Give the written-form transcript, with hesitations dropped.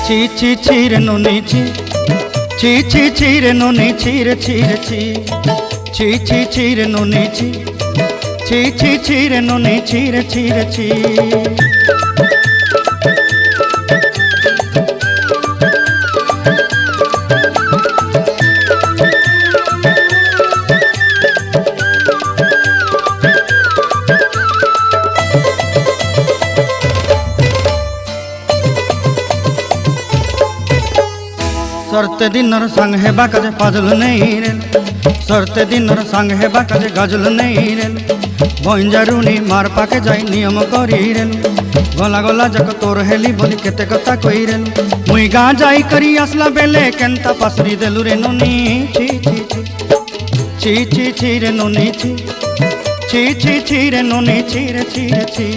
ছি ছি ছি রে নুনি ছি, ছি ছি ছি রে নুনি ছি রে ছি রে ছি, ছি ছি ছি রে নুনি ছি, ছি ছি ছি রে নুনি ছি রে ছি রে ছি। सरते दिनर संग हेबा काजे फाजल नहीं रेल, सरते दिनर संग हेबा काजे गजल नहीं रेल, बंजारुनी मार पाके जाई नियम करी रेल, गला गला जक तोर हेली बोली केते कथा कई रेल, मुई गा जाई करी असला बेले केंता पासरी देलु रे नुनी ची ची ची, ची ची ची रे नुनी ची, ची ची ची रे नुनी ची रे ची रे ची।